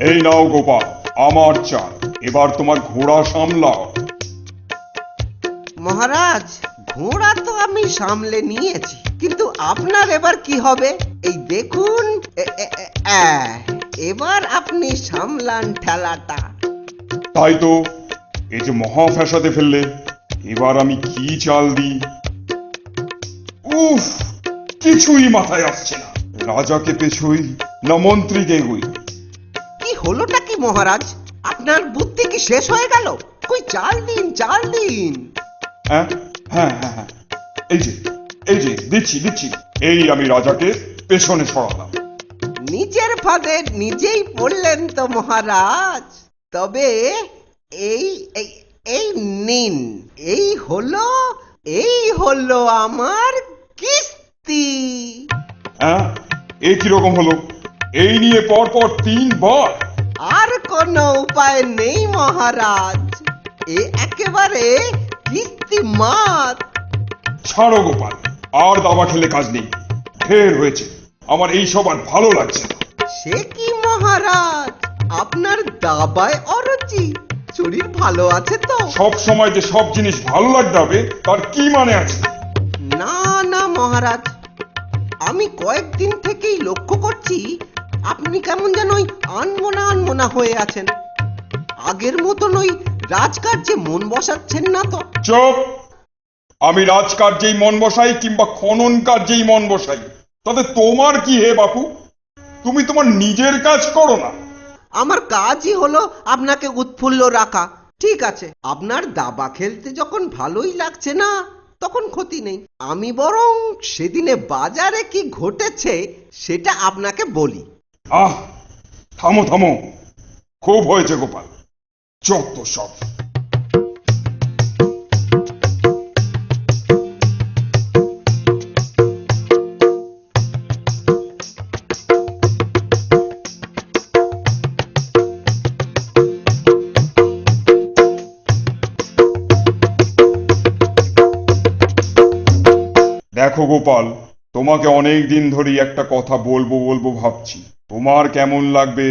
এই নাও গোপাল, আমার চাল। এবার তোমার ঘোড়া সামলাও। মহারাজ, ঘোড়া তো আমি সামলে নিয়েছি, কিন্তু আপনার এবার কি হবে? এই দেখুন, এবার আপনি সামলান ঠেলাটা। তাই তো, এই যে মহা ফ্যাসাদে ফেললে। এবার আমি কি চাল দিই? উফ, কিছুই মাথায় আসছে না। রাজাকে পেছই না মন্ত্রীকে এগোই? কি হলোটা কি মহারাজ? আপনার বুদ্ধি কি শেষ হয়ে গেল? কই চাল দিন, চাল দিন। হ্যাঁ হ্যাঁ হ্যাঁ হ্যাঁ, এই যে দিচ্ছি দিচ্ছি। এই আমি রাজাকে পেছনে সরালাম। নিজের ফাঁদে নিজেই পড়লেন তো মহারাজ। তবে এই এই এই নিন, এই হলো আমার কিস্তি। হ্যাঁ, এ কিরকম হলো? এই নিয়ে পরপর 3 বার? আর কোনো উপায় নেই মহারাজ, এ একেবারে কিস্তি মাত। ছাড়ো গোপাল, আর দাবা খেলে কাজ নেই। ঢের হয়েছে, আমার এইসব আর ভালো লাগছে না। সে কি মহারাজ, আপনার দাবায় অরুচি? শরীর ভালো আছে তো? সব সময় যে সব জিনিস ভালো লাগতে হবে তার কি মানে আছে? না না মহারাজ, আমি কয়েকদিন থেকেই লক্ষ্য করছি আপনি কেমন যেন ওই আনমনা হয়ে আছেন। আগের মতন ওই রাজকার্যে মন বসাচ্ছেন না তো? চুপ! আমি রাজকার্যেই মন বসাই কিংবা খনন কার্যেই মন বসাই, তাতে তোমার কি হে বাপু? তুমি তোমার নিজের কাজ করো না? আমার কাজই হলো আপনাকে উৎফুল্ল রাখা। ঠিক আছে, আপনার দাবা খেলতে যখন ভালোই লাগছে না, তখন ক্ষতি নেই। আমি বরং সেদিনে বাজারে কি ঘটেছে সেটা আপনাকে বলি। আহ, থামো থামো, খুব হয়েছে গোপাল, যত সব। দেখো গোপাল, তোমাকে অনেক দিন ধরেই একটা কথা বলবো বলবো ভাবছি। তোমার কেমন লাগবে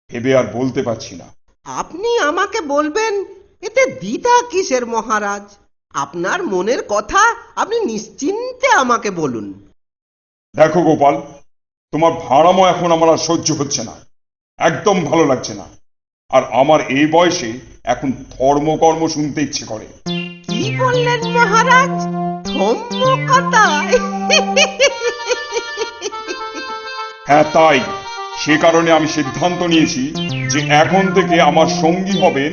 ভেবে আর বলতে পারছি না। আপনি আমাকে বলবেন, এতে দ্বিধা কিসের মহারাজ? আপনার মনের কথা আপনি নিশ্চিন্তে আমাকে বলুন। দেখো গোপাল, তোমার ভাড়ামো এখন আমার আর সহ্য হচ্ছে না, একদম ভালো লাগছে না। আর আমার এই বয়সে এখন ধর্মকর্ম শুনতে ইচ্ছে করে। কি বললেন মহারাজ? ধম্মকথা? হ্যাঁ তাই, সে কারণে আমি সিদ্ধান্ত নিয়েছি যে এখন থেকে আমার সঙ্গী হবেন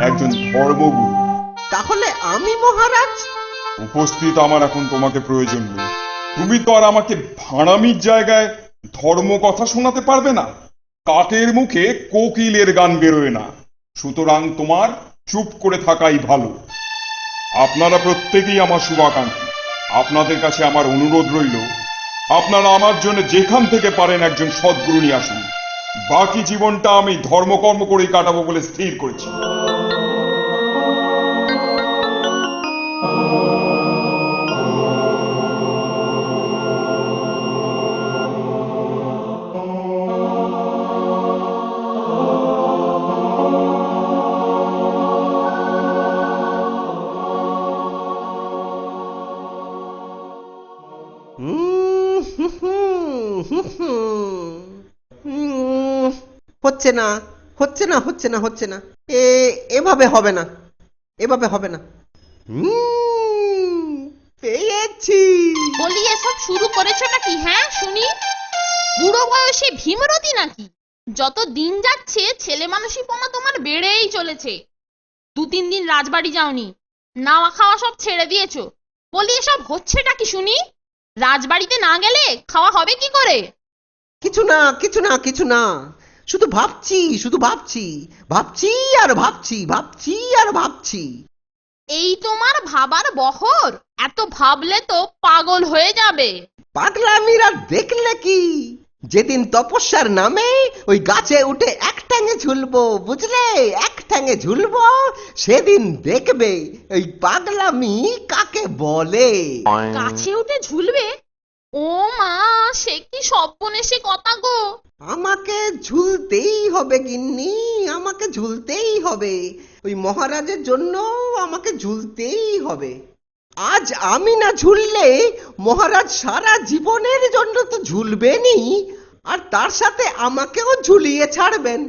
একজন ধর্মগুরু। তাহলে আমি মহারাজ? উপস্থিত আমার এখন তোমাকে প্রয়োজন নেই। তুমি তো আর আমাকে ভাড়ামির জায়গায় ধর্ম কথা শোনাতে পারবে না। কাকের মুখে কোকিলের গান বেরোয় না। সুতরাং তোমার চুপ করে থাকাই ভালো। আপনারা প্রত্যেকেই আমার শুভাকাঙ্ক্ষী। আপনাদের কাছে আমার অনুরোধ রইল, আপনারা আমার জন্য যেখান থেকে পারেন একজন সদ্গুরু নিয়ে আসুন। বাকি জীবনটা আমি ধর্মকর্ম করেই কাটাবো বলে স্থির করেছি। হচ্ছে না, হচ্ছে না, হচ্ছে না, হচ্ছে না। এভাবে হবে না, এভাবে হবে না। পেয়েছি। বলি এসব শুরু করেছো নাকি? হ্যাঁ শুনি। বুড়ো বয়সে ভীমরতি নাকি? যত দিন যাচ্ছে ছেলে মানুষীপনা তোমার বেড়েই চলেছে। 2-3 দিন রাজবাড়ি যাওনি, নাওয়া খাওয়া সব ছেড়ে দিয়েছো। বলি এসব হচ্ছেটা কি শুনি? রাজবাড়িতে না গেলে খাওয়া হবে কি করে? কিছু না, কিছু না, কিছু না। শুধু ভাবছি, শুধু ভাবছি, ভাবছি আর ভাবছি, ভাবছি আর ভাবছি। এই তোমার ভাবার বহর? এত ভাবলে তো পাগল হয়ে যাবে। পাগলামিরা দেখলে কি? যেদিন তপস্যার নামে ওই গাছে উঠে এক ঠ্যাঙে ঝুলবো, বুঝলে? এক ঠ্যাঙে ঝুলবো, সেদিন দেখবে ওই পাগলামি কাকে বলে। গাছে উঠে ঝুলবে? ও মা, সে কি সর্বনেশে কথা গো! আমাকে ঝুলতেই হবে গিন্নি, আমাকে ঝুলতেই হবে। ওই মহারাজের জন্য আমাকে ঝুলতেই হবে। আজ আমি না ঝুললে মহারাজ সারা জীবনের জন্য তো ঝুলবেনই, আর তার সাথে আমাকেও ঝুলিয়ে ছাড়বেন।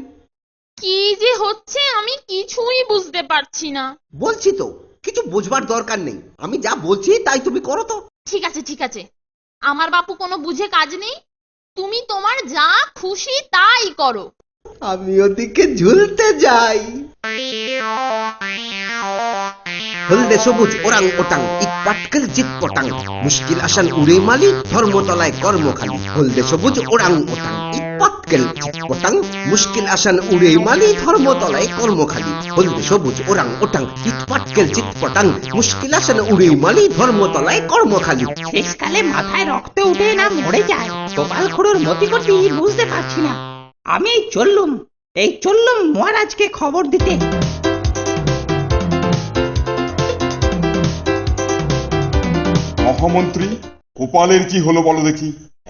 কি যে হচ্ছে আমি কিছুই বুঝতে পারছি না। বলছি তো, কিছু বোঝবার দরকার নেই, আমি যা বলছি তাই তুমি করো তো। ঠিক আছে ঠিক আছে, আমার বাপু কোনো বুঝে কাজ নেই, তুমি তোমার যা খুশি তাই করো। আমি ওদিকে ঝুলতে যাই। হলদে সবুজ ওরাং ওটাং ইট পাটকেল জিত পটাং, মুশকিল আসান উড়ে মালি ধর্মতলায় কর্মখালি। হলদে সবুজ ওরাং ওটাং ইট পাটকেল জিত পটাং, মুশকিল আসান উড়ে মালি ধর্মতলায় কর্মখালি। হলদে সবুজ ওরাং ওটাং ইট পাটকেল জিত পটাং, মুশকিল আসান উড়ে মালি ধর্মতলায় কর্মখালি। শেষকালে মাথায় রক্ত উঠে না মরে যায়, গোপাল খুড়োর মতি গতি বুঝতে পারছি না। আমি এই চললুম মহারাজকে খবর দিতে। মহামন্ত্রী, গোপালের কি হলো বলো দেখি।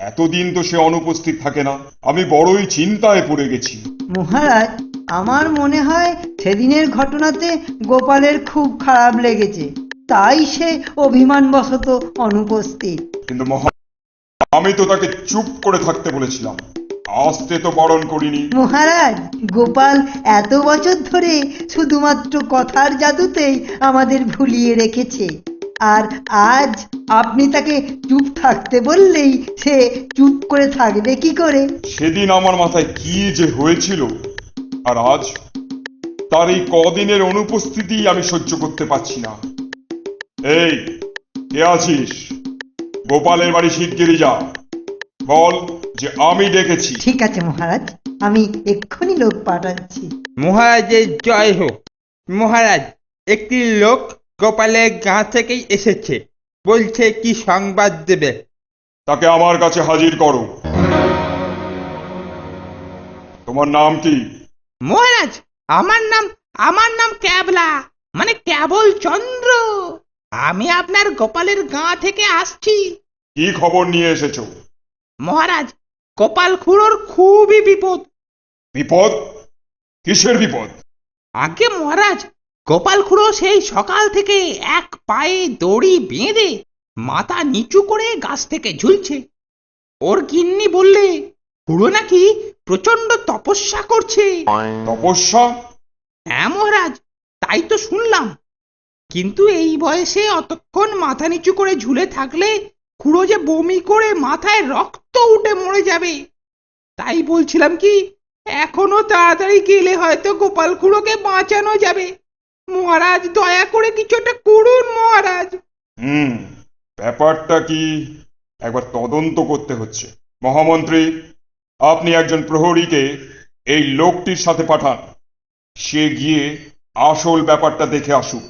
এতদিন তো সে অনুপস্থিত থাকে না, আমি বড়ই চিন্তায় পড়ে গেছি। মহারাজ, আমার মনে হয় সেদিনের ঘটনাতে গোপালের খুব খারাপ লেগেছে, তাই সে অভিমানবশত অনুপস্থিত। কিন্তু আমি তো তাকে চুপ করে থাকতে বলেছিলাম, আসতে তো বারণ করিনি। মহারাজ, গোপাল এত বছর ধরে শুধুমাত্র কথার জাদুতেই আমাদের ভুলিয়ে রেখেছে, আর আজ আপনি তাকে চুপ থাকতে বললেই সে চুপ করে থাকবে কি করে? সেদিন আমার মাথায় কি যে হয়েছিল, আর আজ তার এই কদিনের অনুপস্থিতি আমি সহ্য করতে পারছি না। এই, কে আছিস? গোপালের বাড়ি শিগগিরই যা, বল যে আমি ডেকেছি। ঠিক আছে মহারাজ, আমি এক্ষুনি লোক পাঠাচ্ছি। মহারাজের জয় হোক। মহারাজ, একটি লোক গোপালের গাঁ থেকেই এসেছে, বলছে কি সংবাদ দেবে। তাকে আমার কাছে হাজির করো। তোমার নাম কি? মহারাজ, আমার নাম ক্যাবলা, মানে কেবল চন্দ্র। আমি আপনার গোপালের গাঁ থেকে আসছি। কি খবর নিয়ে এসেছো? মহারাজ, গোপাল খুড়োর খুবই বিপদ। বিপদ? কিসের বিপদ? আগে মহারাজ, গোপাল খুড়ো সেই সকাল থেকে এক পায়ে দড়ি বেঁধে মাথা নিচু করে গাছ থেকে ঝুলছে। ওর গিন্নি বললে খুড়ো নাকি প্রচন্ড তপস্যা করছে। তপস্যা? হ্যাঁ মহারাজ, তাই তো শুনলাম। কিন্তু এই বয়সে অতক্ষণ মাথা নিচু করে ঝুলে থাকলে খুড়ো যে বমি করে মাথায় রক্ত উঠে মরে যাবে। তাই বলছিলাম কি, এখনো তাড়াতাড়ি গেলে হয়তো গোপাল খুড়োকে বাঁচানো যাবে। মহারাজ, দয়া করে কিছু একটা করুন মহারাজ। ব্যাপারটা কি একবার তদন্ত করতে হচ্ছে। মহামন্ত্রী, আপনি একজন প্রহরীকে এই লোকটির সাথে পাঠান, সে গিয়ে আসল ব্যাপারটা দেখে আসুক।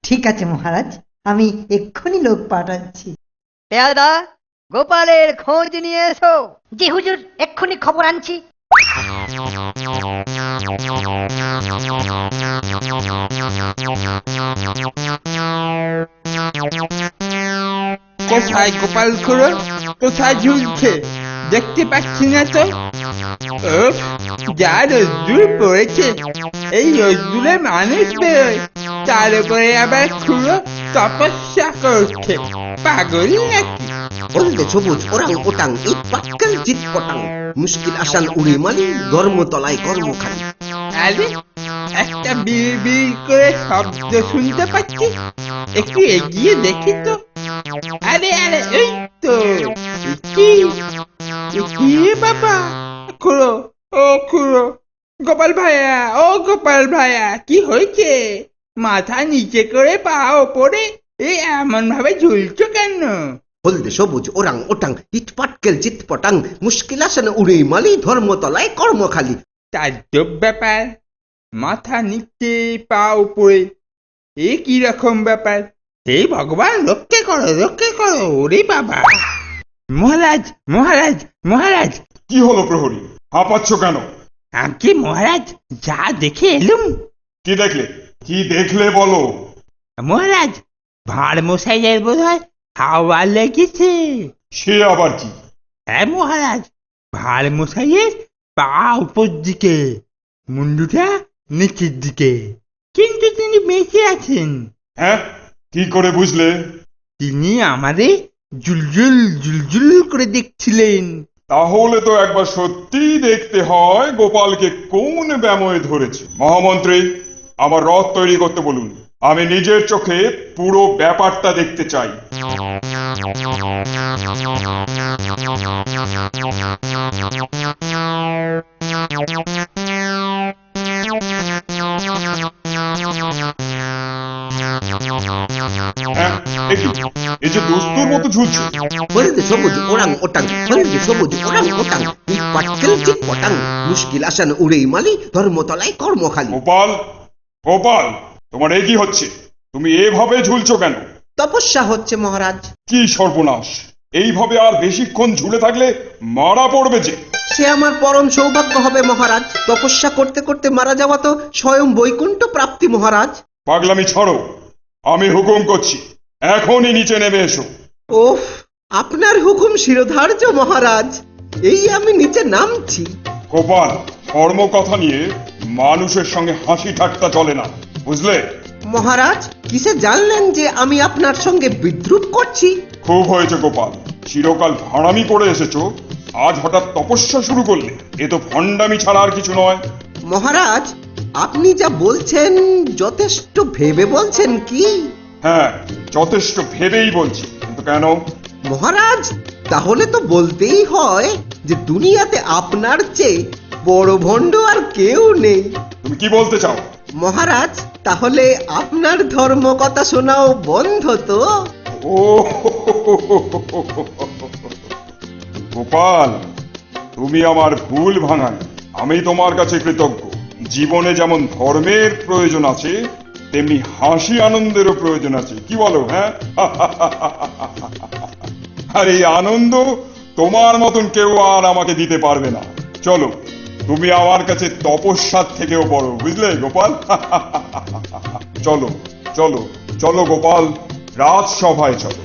ঠিক আছে মহারাজ, আমি এক্ষুনি লোক পাঠাচ্ছি। পেয়াদা, গোপালের খোঁজ নিয়ে এসো। জি হুজুর, এক্ষুনি খবর আনছি। কোথায় গোপাল খুড়ো? কোথায় ঝুলছে? দেখতে পাচ্ছি না তো। উফ, যা রোদ্দুর পড়েছে, এই রোদ্দুরে মানুষ বেরোয়, তার উপরে আবার খুড়ো তপস্যা করছে। পাগল নাকি? হলদে সবুজ ওরাং ওটাং ইট পাটকেল জিত পটাং, মুশকিল আসান উড়ে মালি ধর্মতলায় কর্মখালি। আরে, একটা বিড় বিড় করে শব্দ শুনতে পাচ্ছি, একটু এগিয়ে দেখি তো। আরে আরে, এই তো। কি বাবা? খুড়ো, ও খুড়ো, গোপাল ভাইয়া, ও গোপাল ভাইয়া, কি হয়েছে? মাথা নিচে করে পা ওপরে এই এমন ভাবে ঝুলছো কেন? হলদে সবুজ ওরাং ওটাং ইট পাটকেল জিত পটাং, মুশকিল আসান উড়ে মালি ধর্মতলায় কর্মখালি। তাজ্জব ব্যাপার, মাথা নিচে পা উপরে, এ কি রকম ব্যাপার? হে ভগবান, রক্ষে করো, ওরে বাবা! মহারাজ, মহারাজ, মহারাজ! কি হলো প্রহরী, হাঁপাচ্ছ কেন? আগে মহারাজ, যা দেখে এলুম। কি দেখলে? কি দেখলে বলো। মহারাজ, ভাঁড় মশাইয়ের বোধ হয় হাওয়া লেগেছে। সে আবার কি? হ্যাঁ মহারাজ, ভাঁড় মশাইয়ের পা উপর দিকে, মুন্ডুটা নিচের দিকে। কিন্তু তিনি বেঁচে আছেন। হ্যাঁ, কি করে বুঝলে? তিনি আমাদের জুলজুল জুলজুল করে দেখছিলেন। তাহলে তো একবার সত্যিই দেখতে হয় গোপালকে কোন ব্যামোয় ধরেছে। মহামন্ত্রী, আমার রথ তৈরি করতে বলুন, আমি নিজের চোখে পুরো ব্যাপারটা দেখতে চাই। হ্যাঁ, এই যে দস্তুর মতো ঝুলছে। হলদে সবুজ ওরাং ওটাং, হলদে সবুজ ওরাং ওটাং, ইট পাটকেল চিট পটাং, মুশকিল আসান উড়েই মালি, ধর্মতলায় কর্মখালি। গোপাল, গোপাল, তোমার এ কি হচ্ছে? তুমি এভাবে ঝুলছো কেন? তপস্যা হচ্ছে মহারাজ। কি সর্বনাশ! এইভাবে আর বেশিক্ষণ ঝুলে থাকলে মারা পড়বে যে। সে আমার পরম সৌভাগ্য হবে মহারাজ। তপস্যা করতে করতে মারা যাওয়া তো স্বয়ং বৈকুণ্ঠ প্রাপ্তি মহারাজ। পাগলামি ছাড়ো, আমি হুকুম করছি, এখনই নিচে নেমে এসো। ওহ, আপনার হুকুম শিরোধার্য মহারাজ। এই আমি নিচে নামছি। গোপাল, কর্মকথা নিয়ে মানুষের সঙ্গে হাসি ঠাট্টা চলে না, বুঝলে? মহারাজ, কিসে জানলেন যে আমি আপনার সঙ্গে বিদ্রুপ করছি? খুব হয়েছে গোপাল, চিরকাল ভাঁড়ামি করে এসেছো, আজ হঠাৎ তপস্যা শুরু করলে। এ তো ভণ্ডামি ছাড়া আর কিছু নয়। মহারাজ, আপনি যা বলছেন যথেষ্ট ভেবে বলছেন কি? হ্যাঁ, যথেষ্ট ভেবেই বলছি, কিন্তু কেন? মহারাজ, তাহলে তো বলতেই হয় যে দুনিয়াতে আপনার চেয়ে বড় ভণ্ড আর কেউ নেই। তুমি কি বলতে চাও? মহারাজ, তাহলে আপনার ধর্ম কথা শোনাও বন্ধ তো? ও গোপাল, তুমি আমার ভুল ভাঙানি। আমি তোমার কাছে কৃতজ্ঞ। জীবনে যেমন ধর্মের প্রয়োজন আছে, তেমনি হাসি আনন্দেরও প্রয়োজন আছে, কি বলো? হ্যাঁ, আর এই আনন্দ তোমার মতন কেউ আর আমাকে দিতে পারবে না। চলো, তুমি আমার কাছে তপস্যার থেকেও বড়, বুঝলে গোপাল? চলো চলো চলো গোপাল, রাজসভায় চলো।